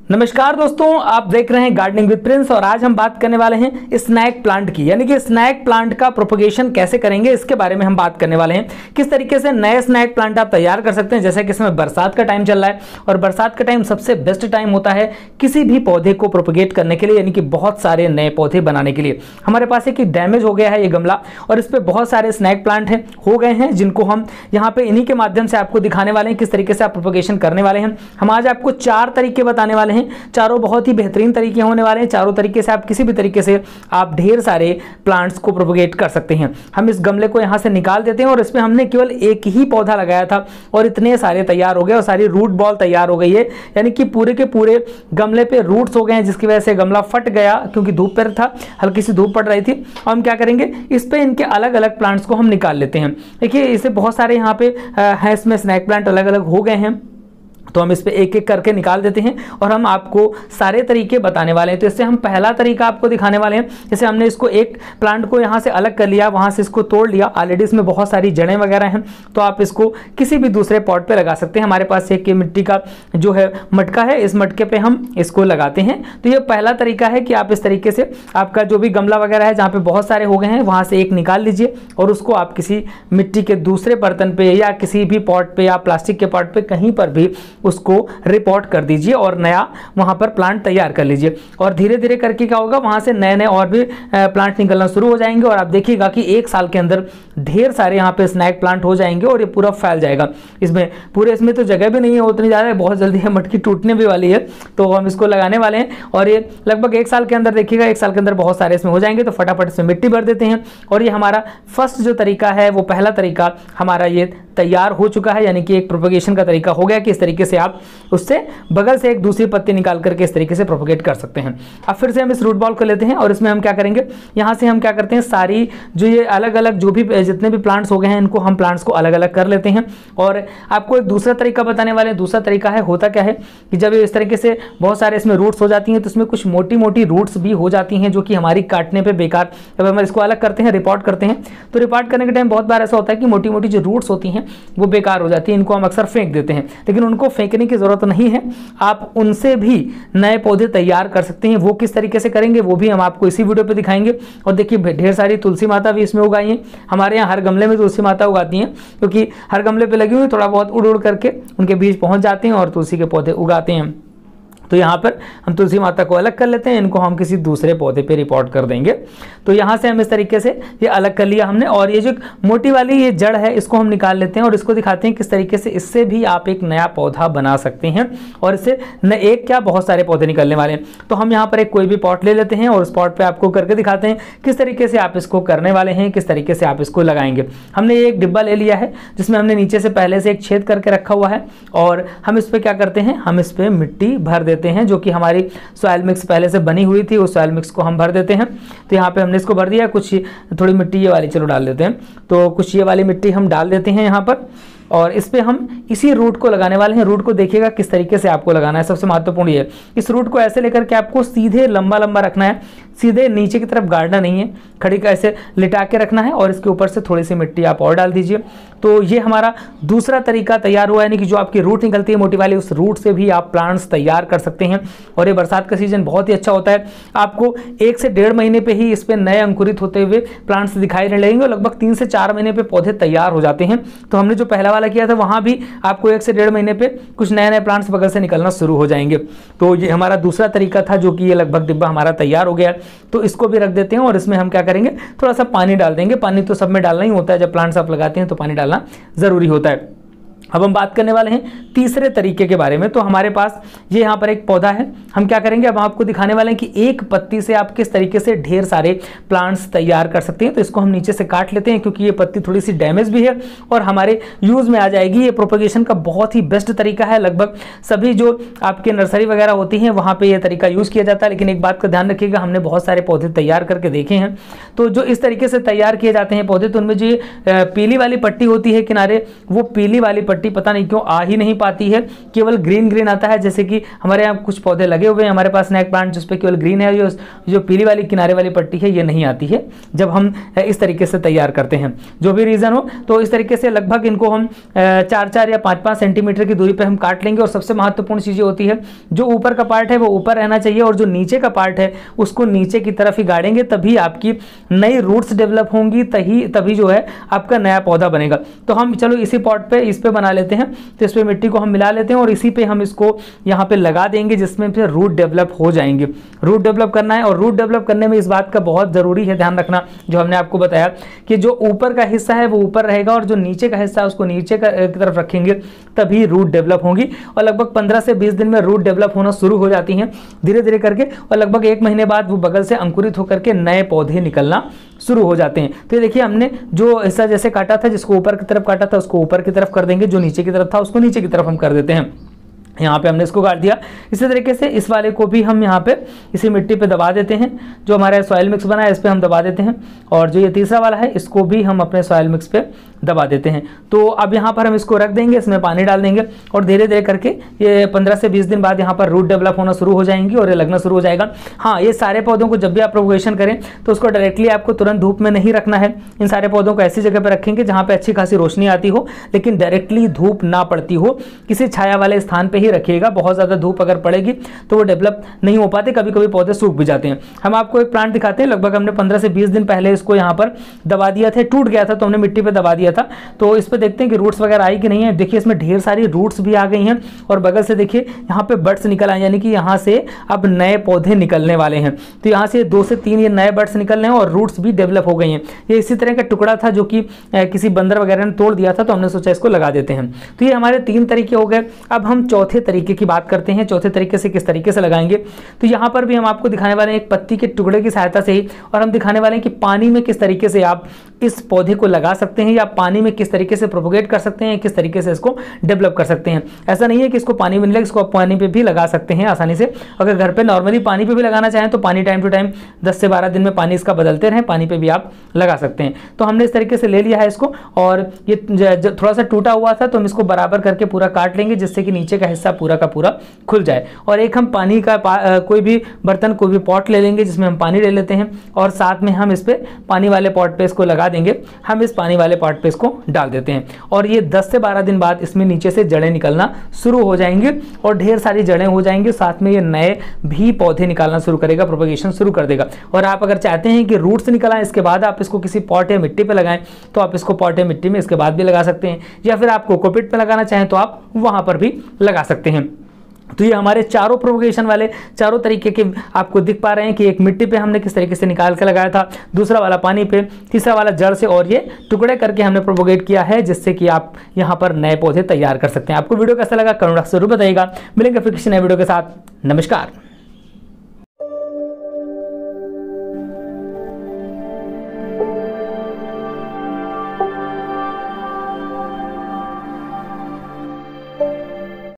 नमस्कार दोस्तों, आप देख रहे हैं गार्डनिंग विद प्रिंस और आज हम बात करने वाले हैं स्नैक प्लांट की, यानी कि स्नैक प्लांट का प्रोपगेशन कैसे करेंगे इसके बारे में हम बात करने वाले हैं। किस तरीके से नए स्नैक प्लांट आप तैयार कर सकते हैं। जैसे कि इसमें बरसात का टाइम चल रहा है और बरसात का टाइम सबसे बेस्ट टाइम होता है किसी भी पौधे को प्रोपगेट करने के लिए, यानी कि बहुत सारे नए पौधे बनाने के लिए। हमारे पास एक डैमेज हो गया है ये गमला और इस पर बहुत सारे स्नैक प्लांट हो गए हैं जिनको हम यहाँ पे इन्हीं के माध्यम से आपको दिखाने वाले हैं किस तरीके से आप प्रोपगेशन करने वाले हैं। हम आज आपको 4 तरीके बताने वाले हैं, चारों बहुत ही बेहतरीन तरीके होने वाले हैं। चारों तरीके से आप किसी भी तरीके से आप ढेर सारे प्लांट्स को प्रोपगेट कर सकते हैं। हम इस गमले को यहां से निकाल देते हैं और इसमें हमने केवल एक ही पौधा लगाया था और इतने सारे तैयार हो गए और सारी रूट बॉल तैयार हो गई है, यानी कि पूरे के पूरे गमले पे रूट्स हो गए हैं, जिसकी वजह से गमला फट गया क्योंकि धूप पर था, हल्की सी धूप पड़ रही थी। और हम क्या करेंगे, इस पे इनके अलग अलग प्लांट्स को हम निकाल लेते हैं। देखिए इसे बहुत सारे यहाँ पे है, इसमें स्नैक प्लांट अलग अलग हो गए हैं, तो हम इस पे एक एक करके निकाल देते हैं और हम आपको सारे तरीके बताने वाले हैं। तो इससे हम पहला तरीका आपको दिखाने वाले हैं। जैसे हमने इसको एक प्लांट को यहाँ से अलग कर लिया, वहाँ से इसको तोड़ लिया, ऑलरेडी इसमें बहुत सारी जड़ें वगैरह हैं, तो आप इसको किसी भी दूसरे पॉट पे लगा सकते हैं। हमारे पास एक मिट्टी का जो है मटका है, इस मटके पे हम इसको लगाते हैं। तो ये पहला तरीका है कि आप इस तरीके से आपका जो भी गमला वगैरह है जहाँ पे बहुत सारे हो गए हैं वहाँ से एक निकाल लीजिए और उसको आप किसी मिट्टी के दूसरे बर्तन पे या किसी भी पॉट पे या प्लास्टिक के पॉट पे कहीं पर भी उसको रिपोर्ट कर दीजिए और नया वहां पर प्लांट तैयार कर लीजिए। और धीरे धीरे करके क्या होगा, वहां से नए नए और भी प्लांट निकलना शुरू हो जाएंगे और आप देखिएगा कि एक साल के अंदर ढेर सारे यहाँ पे स्नैक प्लांट हो जाएंगे और ये पूरा फैल जाएगा। इसमें तो जगह भी नहीं है उतनी ज़्यादा, बहुत जल्दी है मटकी टूटने भी वाली है, तो हम इसको लगाने वाले हैं और ये लगभग एक साल के अंदर देखिएगा, एक साल के अंदर बहुत सारे इसमें हो जाएंगे। तो फटाफट इसमें मिट्टी भर देते हैं और ये हमारा फर्स्ट जो तरीका है वो पहला तरीका हमारा ये तैयार हो चुका है, यानी कि एक प्रोपगेशन का तरीका हो गया कि इस तरीके से आप उससे बगल से एक दूसरी पत्ती निकाल करके इस तरीके से प्रोपगेट कर सकते हैं। अब फिर से हम इस रूट बॉल को लेते हैं और इसमें हम क्या करेंगे, यहाँ से हम क्या करते हैं, सारी जो ये अलग अलग जो भी जितने भी प्लांट्स हो गए हैं इनको हम प्लांट्स को अलग अलग कर लेते हैं। और आपको एक दूसरा तरीका बताने वाले हैं। दूसरा तरीका है, होता क्या है कि जब इस तरीके से बहुत सारे इसमें रूट्स हो जाती हैं तो इसमें कुछ मोटी मोटी रूट्स भी हो जाती हैं जो कि हमारी काटने पर बेकार। जब हम इसको अलग करते हैं, रिपोर्ट करते हैं, तो रिपोर्ट करने के टाइम बहुत बार ऐसा होता है कि मोटी मोटी जो रूट्स होती हैं वो बेकार हो जाती है, इनको हम अक्सर फेंक देते हैं, लेकिन उनको फेंकने की जरूरत नहीं है। आप उनसे भी नए पौधे तैयार कर सकते हैं। वो किस तरीके से करेंगे वो भी हम आपको इसी वीडियो पे दिखाएंगे। और देखिए ढेर सारी तुलसी माता भी इसमें उगाई हैं। हमारे यहाँ हर गमले में तुलसी माता उगाती हैं, क्योंकि हर गमले पे लगी हुई थोड़ा बहुत उड़ उड़ करके उनके बीज पहुंच जाते हैं और तुलसी के पौधे उगाते हैं। तो यहाँ पर हम तुलसी माता को अलग कर लेते हैं, इनको हम किसी दूसरे पौधे पे रिपोर्ट कर देंगे। तो यहाँ से हम इस तरीके से ये अलग कर लिया हमने और ये जो मोटी वाली ये जड़ है इसको हम निकाल लेते हैं और इसको दिखाते हैं किस तरीके से इससे भी आप एक नया पौधा बना सकते हैं और इससे न एक क्या बहुत सारे पौधे निकलने वाले हैं। तो हम यहाँ पर एक कोई भी पॉट ले लेते हैं और उस पॉट पर आपको करके दिखाते हैं किस तरीके से आप इसको करने वाले हैं, किस तरीके से आप इसको लगाएंगे। हमने ये एक डिब्बा ले लिया है जिसमें हमने नीचे से पहले से एक छेद करके रखा हुआ है और हम इस पर क्या करते हैं, हम इस पर मिट्टी भर देते हैं जो कि हमारी सॉइल मिक्स पहले से बनी हुई थी, उस सॉइल मिक्स को हम भर देते हैं। तो यहाँ पे हमने इसको भर दिया, कुछ थोड़ी मिट्टी ये वाली चलो डाल देते हैं, तो कुछ ये वाली मिट्टी हम डाल देते हैं यहाँ पर और इस पे हम इसी रूट को लगाने वाले हैं। रूट को देखिएगा किस तरीके से आपको लगाना है, सबसे महत्वपूर्ण ये है इस रूट को ऐसे लेकर के आपको सीधे लंबा लंबा रखना है, सीधे नीचे की तरफ गाड़ना नहीं है, खड़ी का ऐसे लिटा के रखना है और इसके ऊपर से थोड़ी सी मिट्टी आप और डाल दीजिए। तो ये हमारा दूसरा तरीका तैयार हुआ, यानी कि जो आपकी रूट निकलती है मोटी वाली, उस रूट से भी आप प्लांट्स तैयार कर सकते हैं। और ये बरसात का सीजन बहुत ही अच्छा होता है, आपको 1 से 1.5 महीने पे ही इस पे नए अंकुरित होते हुए प्लांट्स दिखाई देने लगेंगे और लगभग 3 से 4 महीने पे पौधे तैयार हो जाते हैं। तो हमने जो पहला वाला किया था वहां भी आपको 1 से 1.5 महीने पे कुछ नए नए प्लांट्स बगल से निकलना शुरू हो जाएंगे। तो ये हमारा दूसरा तरीका था जो कि ये लगभग डिब्बा हमारा तैयार हो गया। तो इसको भी रख देते हैं और इसमें हम क्या करेंगे, थोड़ा सा पानी डाल देंगे। पानी तो सब में डालना ही होता है, जब प्लांट्स आप लगाते हैं तो पानी डालना जरूरी होता है। अब हम बात करने वाले हैं तीसरे तरीके के बारे में। तो हमारे पास ये यहाँ पर एक पौधा है, हम क्या करेंगे, अब आपको दिखाने वाले हैं कि एक पत्ती से आप किस तरीके से ढेर सारे प्लांट्स तैयार कर सकते हैं। तो इसको हम नीचे से काट लेते हैं क्योंकि ये पत्ती थोड़ी सी डैमेज भी है और हमारे यूज में आ जाएगी। ये प्रोपगेशन का बहुत ही बेस्ट तरीका है, लगभग सभी जो आपके नर्सरी वगैरह होती हैं वहाँ पर यह तरीका यूज किया जाता है। लेकिन एक बात का ध्यान रखिएगा, हमने बहुत सारे पौधे तैयार करके देखे हैं, तो जो इस तरीके से तैयार किए जाते हैं पौधे, तो उनमें जो पीली वाली पट्टी होती है किनारे, वो पीली वाली पत्ती पता नहीं क्यों आ ही नहीं पाती है, केवल ग्रीन ग्रीन आता है। जैसे कि हमारे यहाँ कुछ पौधे लगे हुए हैं हमारे पास स्नैक प्लांट जिस पे केवल ग्रीन है, जो पीली वाली किनारे वाली पट्टी है ये नहीं आती है जब हम इस तरीके से तैयार करते हैं। जो भी रीज़न हो, तो इस तरीके से लगभग इनको हम 4-4 या 5-5 सेंटीमीटर की दूरी पे हम काट लेंगे। और सबसे महत्वपूर्ण चीज़ होती है, जो ऊपर का पार्ट है वो ऊपर रहना चाहिए और जो नीचे का पार्ट है उसको नीचे की तरफ ही गाड़ेंगे, तभी आपकी नई रूट्स डेवलप होंगी, तभी जो है आपका नया पौधा बनेगा। तो हम चलो इसी पॉट पे इस पे बना लेते हैं। तो इस पे मिट्टी को हम मिला लेते हैं और इसी पे हम इसको यहाँ पे लगा देंगे, जिसमें फिर रूट डेवलप हो जाएंगे। रूट डेवलप करना है और रूट डेवलप करने में इस बात का बहुत ज़रूरी है ध्यान रखना, जो हमने आपको बताया कि जो ऊपर का हिस्सा है वो ऊपर रहेगा और जो नीचे का हिस्सा है उसको नीचे की तरफ रखेंगे, तभी रूट डेवलप होंगी। और लगभग 15 से 20 दिन में रूट डेवलप होना शुरू हो जाती हैं धीरे धीरे करके, और लगभग 1 महीने बाद वो बगल से अंकुरित होकर के नए पौधे निकलना शुरू हो जाते हैं। तो ये देखिए हमने जो हिस्सा जैसे काटा था, जिसको ऊपर की तरफ काटा था उसको ऊपर की तरफ कर देंगे, जो नीचे की तरफ था उसको नीचे की तरफ हम कर देते हैं। यहाँ पे हमने इसको काट दिया। इसी तरीके से इस वाले को भी हम यहाँ पे इसी मिट्टी पे दबा देते हैं, जो हमारा सॉइल मिक्स बना है इस पे हम दबा देते हैं। और जो ये तीसरा वाला है इसको भी हम अपने सॉइल मिक्स पे दबा देते हैं। तो अब यहाँ पर हम इसको रख देंगे, इसमें पानी डाल देंगे और धीरे धीरे करके ये 15 से 20 दिन बाद यहाँ पर रूट डेवलप होना शुरू हो जाएंगी और ये लगना शुरू हो जाएगा। हाँ, ये सारे पौधों को जब भी आप प्रोपगेशन करें तो उसको डायरेक्टली आपको तुरंत धूप में नहीं रखना है। इन सारे पौधों को ऐसी जगह पर रखेंगे जहाँ पे अच्छी खासी रोशनी आती हो, लेकिन डायरेक्टली धूप ना पड़ती हो, किसी छाया वाले स्थान पर ही रखिएगा। बहुत ज़्यादा धूप अगर पड़ेगी तो वो डेवलप नहीं हो पाते, कभी कभी पौधे सूख भी जाते हैं। हम आपको एक प्लांट दिखाते हैं, लगभग हमने 15 से 20 दिन पहले इसको यहाँ पर दबा दिया था, टूट गया था तो हमने मिट्टी पे दबा दिया था। तो इस पे देखते हैं कि रूट्स वगैरह आई कि नहीं है। देखिए इसमें ढेर सारी रूट्स भी आ गई हैं और बगल से देखिए यहाँ पे बड्स निकल आए, यानी कि यहाँ से अब नए पौधे निकलने वाले हैं। तो यहाँ से 2 से 3 ये नए बड्स निकल रहे हैं और रूट्स भी डेवलप हो गई हैं। ये इसी तरह का टुकड़ा था जो कि किसी बंदर वगैरह ने तोड़ दिया था, तो हमने सोचा इसको लगा देते हैं। तो ये हमारे 3 तरीके हो गए। अब हम चौथे तरीके की बात करते हैं, चौथे तरीके से किस तरीके से लगाएंगे। तो यहाँ पर भी हम आपको दिखाने वाले हैं एक पत्ती के टुकड़े की सहायता से ही, और हम दिखाने वाले हैं कि पानी में किस तरीके से आप इस पौधे को लगा सकते हैं या पानी में किस तरीके से प्रोपोगेट कर सकते हैं, किस तरीके से इसको डेवलप कर सकते हैं। ऐसा नहीं है कि इसको पानी में नहीं लगे, इसको आप पानी पे भी लगा सकते हैं आसानी से। अगर घर पे नॉर्मली पानी पे भी लगाना चाहें तो पानी टाइम टू टाइम 10 से 12 दिन में पानी इसका बदलते रहें, पानी पे भी आप लगा सकते हैं। तो हमने इस तरीके से ले लिया है इसको, और ये थोड़ा सा टूटा हुआ था तो हम इसको बराबर करके पूरा काट लेंगे, जिससे कि नीचे का हिस्सा पूरा का पूरा खुल जाए। और एक हम पानी का कोई भी बर्तन, कोई भी पॉट ले लेंगे जिसमें हम पानी ले लेते हैं, और साथ में हम इस पे पानी वाले पॉट पे इसको लगा देंगे। हम इस पानी वाले पॉट पे इसको डाल देते हैं और ये 10 से 12 दिन बाद इसमें नीचे से जड़ें निकलना शुरू हो जाएंगी और ढेर सारी जड़ें हो जाएंगी। साथ में ये नए भी पौधे निकालना शुरू करेगा, प्रोपगेशन शुरू कर देगा। और आप अगर चाहते हैं कि रूट्स निकल आए इसके बाद आप इसको किसी पॉट या मिट्टी पे लगाएं, तो आप इसको पॉट या मिट्टी में इसके बाद भी लगा सकते हैं, या फिर आप कोकोपीट पे लगाना चाहें तो आप वहां पर भी लगा सकते हैं। तो ये हमारे चारों प्रोपगेशन वाले चारों तरीके के आपको दिख पा रहे हैं कि एक मिट्टी पे हमने किस तरीके से निकाल के लगाया था, दूसरा वाला पानी पे, तीसरा वाला जड़ से, और ये टुकड़े करके हमने प्रोपोगेट किया है, जिससे कि आप यहाँ पर नए पौधे तैयार कर सकते हैं। आपको वीडियो कैसा लगा कमेंट बॉक्स जरूर बताइएगा। मिलेंगे फिर किसी नए वीडियो के साथ। नमस्कार।